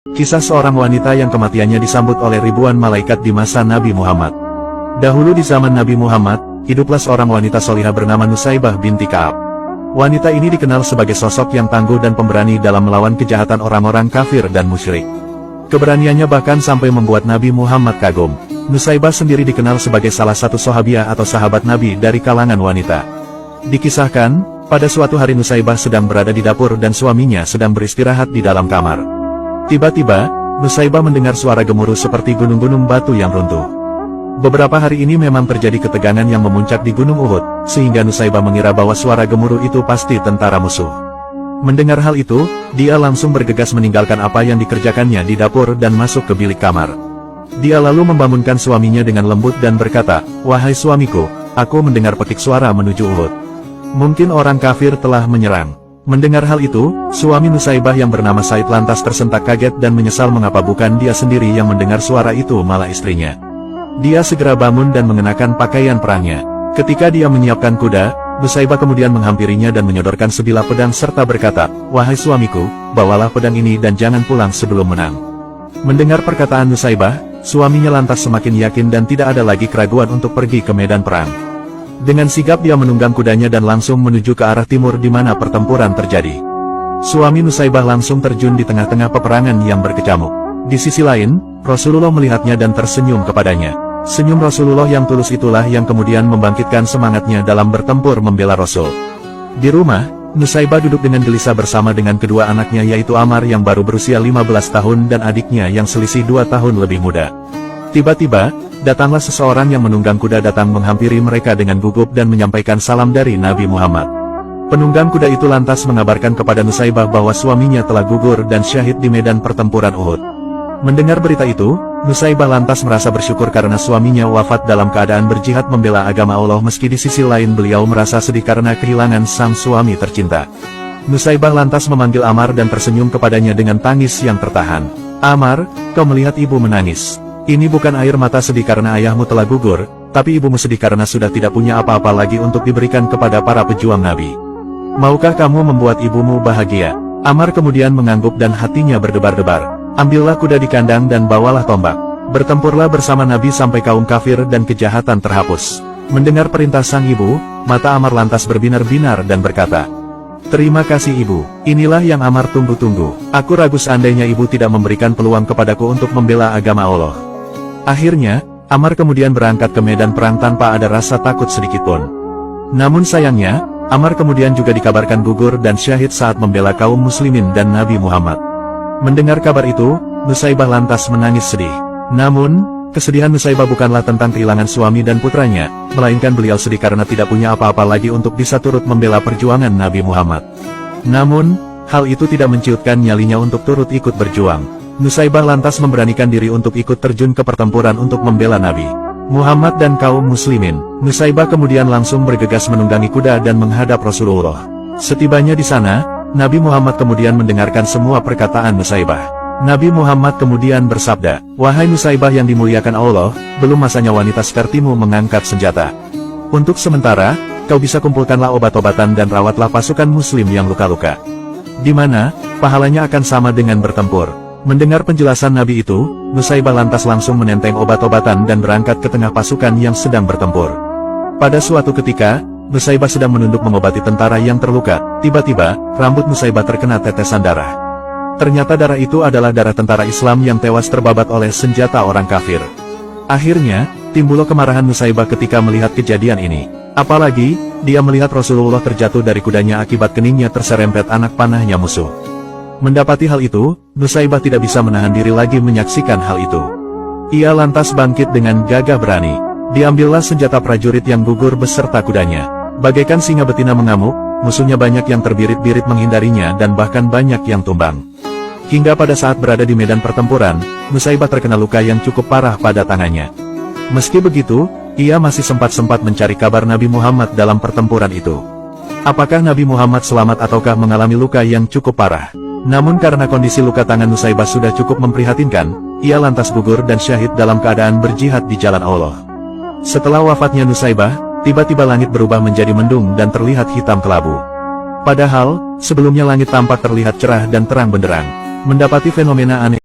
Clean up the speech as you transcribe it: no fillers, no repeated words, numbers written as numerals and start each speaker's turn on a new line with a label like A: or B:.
A: Kisah seorang wanita yang kematiannya disambut oleh ribuan malaikat di masa Nabi Muhammad. Dahulu di zaman Nabi Muhammad, hiduplah seorang wanita solihah bernama Nusaybah binti Ka'ab. Wanita ini dikenal sebagai sosok yang tangguh dan pemberani dalam melawan kejahatan orang-orang kafir dan musyrik. Keberaniannya bahkan sampai membuat Nabi Muhammad kagum. Nusaybah sendiri dikenal sebagai salah satu sahabiah atau sahabat Nabi dari kalangan wanita. Dikisahkan, pada suatu hari Nusaybah sedang berada di dapur dan suaminya sedang beristirahat di dalam kamar. Tiba-tiba, Nusaybah mendengar suara gemuruh seperti gunung-gunung batu yang runtuh. Beberapa hari ini memang terjadi ketegangan yang memuncak di Gunung Uhud, sehingga Nusaybah mengira bahwa suara gemuruh itu pasti tentara musuh. Mendengar hal itu, dia langsung bergegas meninggalkan apa yang dikerjakannya di dapur dan masuk ke bilik kamar. Dia lalu membangunkan suaminya dengan lembut dan berkata, "Wahai suamiku, aku mendengar petik suara menuju Uhud. Mungkin orang kafir telah menyerang." Mendengar hal itu, suami Nusaybah yang bernama Said lantas tersentak kaget dan menyesal mengapa bukan dia sendiri yang mendengar suara itu malah istrinya. Dia segera bangun dan mengenakan pakaian perangnya. Ketika dia menyiapkan kuda, Nusaybah kemudian menghampirinya dan menyodorkan sebilah pedang serta berkata, "Wahai suamiku, bawalah pedang ini dan jangan pulang sebelum menang." Mendengar perkataan Nusaybah, suaminya lantas semakin yakin dan tidak ada lagi keraguan untuk pergi ke medan perang. Dengan sigap dia menunggang kudanya dan langsung menuju ke arah timur di mana pertempuran terjadi. Suami Nusaybah langsung terjun di tengah-tengah peperangan yang berkecamuk. Di sisi lain, Rasulullah melihatnya dan tersenyum kepadanya. Senyum Rasulullah yang tulus itulah yang kemudian membangkitkan semangatnya dalam bertempur membela Rasul. Di rumah, Nusaybah duduk dengan gelisah bersama dengan kedua anaknya yaitu Ammar yang baru berusia 15 tahun dan adiknya yang selisih 2 tahun lebih muda. Tiba-tiba, datanglah seseorang yang menunggang kuda datang menghampiri mereka dengan gugup dan menyampaikan salam dari Nabi Muhammad. Penunggang kuda itu lantas mengabarkan kepada Nusaybah bahwa suaminya telah gugur dan syahid di medan pertempuran Uhud. Mendengar berita itu, Nusaybah lantas merasa bersyukur karena suaminya wafat dalam keadaan berjihad membela agama Allah meski di sisi lain beliau merasa sedih karena kehilangan sang suami tercinta. Nusaybah lantas memanggil Ammar dan tersenyum kepadanya dengan tangis yang tertahan. "Ammar, kau melihat ibu menangis. Ini bukan air mata sedih karena ayahmu telah gugur, tapi ibumu sedih karena sudah tidak punya apa-apa lagi untuk diberikan kepada para pejuang Nabi. Maukah kamu membuat ibumu bahagia?" Ammar kemudian mengangguk dan hatinya berdebar-debar. "Ambillah kuda di kandang dan bawalah tombak. Bertempurlah bersama Nabi sampai kaum kafir dan kejahatan terhapus." Mendengar perintah sang ibu, mata Ammar lantas berbinar-binar dan berkata, "Terima kasih ibu, inilah yang Ammar tunggu-tunggu. Aku ragu seandainya ibu tidak memberikan peluang kepadaku untuk membela agama Allah." Akhirnya, Ammar kemudian berangkat ke medan perang tanpa ada rasa takut sedikitpun. Namun sayangnya, Ammar kemudian juga dikabarkan gugur dan syahid saat membela kaum muslimin dan Nabi Muhammad. Mendengar kabar itu, Nusaybah lantas menangis sedih. Namun, kesedihan Nusaybah bukanlah tentang kehilangan suami dan putranya, melainkan beliau sedih karena tidak punya apa-apa lagi untuk bisa turut membela perjuangan Nabi Muhammad. Namun, hal itu tidak menciutkan nyalinya untuk turut ikut berjuang. Nusaybah lantas memberanikan diri untuk ikut terjun ke pertempuran untuk membela Nabi Muhammad dan kaum muslimin. Nusaybah kemudian langsung bergegas menunggangi kuda dan menghadap Rasulullah. Setibanya di sana, Nabi Muhammad kemudian mendengarkan semua perkataan Nusaybah. Nabi Muhammad kemudian bersabda, "Wahai Nusaybah yang dimuliakan Allah, belum masanya wanita sepertimu mengangkat senjata. Untuk sementara, kau bisa kumpulkanlah obat-obatan dan rawatlah pasukan muslim yang luka-luka. Di mana, pahalanya akan sama dengan bertempur." Mendengar penjelasan Nabi itu, Nusaybah lantas langsung menenteng obat-obatan dan berangkat ke tengah pasukan yang sedang bertempur. Pada suatu ketika, Nusaybah sedang menunduk mengobati tentara yang terluka. Tiba-tiba, rambut Nusaybah terkena tetesan darah. Ternyata darah itu adalah darah tentara Islam yang tewas terbabat oleh senjata orang kafir. Akhirnya, timbullah kemarahan Nusaybah ketika melihat kejadian ini. Apalagi, dia melihat Rasulullah terjatuh dari kudanya akibat keningnya terserempet anak panahnya musuh. Mendapati hal itu, Nusaybah tidak bisa menahan diri lagi menyaksikan hal itu. Ia lantas bangkit dengan gagah berani. Diambillah senjata prajurit yang gugur beserta kudanya. Bagaikan singa betina mengamuk, musuhnya banyak yang terbirit-birit menghindarinya dan bahkan banyak yang tumbang. Hingga pada saat berada di medan pertempuran, Nusaybah terkena luka yang cukup parah pada tangannya. Meski begitu, ia masih sempat-sempat mencari kabar Nabi Muhammad dalam pertempuran itu. Apakah Nabi Muhammad selamat ataukah mengalami luka yang cukup parah? Namun karena kondisi luka tangan Nusaybah sudah cukup memprihatinkan, ia lantas gugur dan syahid dalam keadaan berjihad di jalan Allah. Setelah wafatnya Nusaybah, tiba-tiba langit berubah menjadi mendung dan terlihat hitam kelabu. Padahal, sebelumnya langit tampak terlihat cerah dan terang benderang. Mendapati fenomena aneh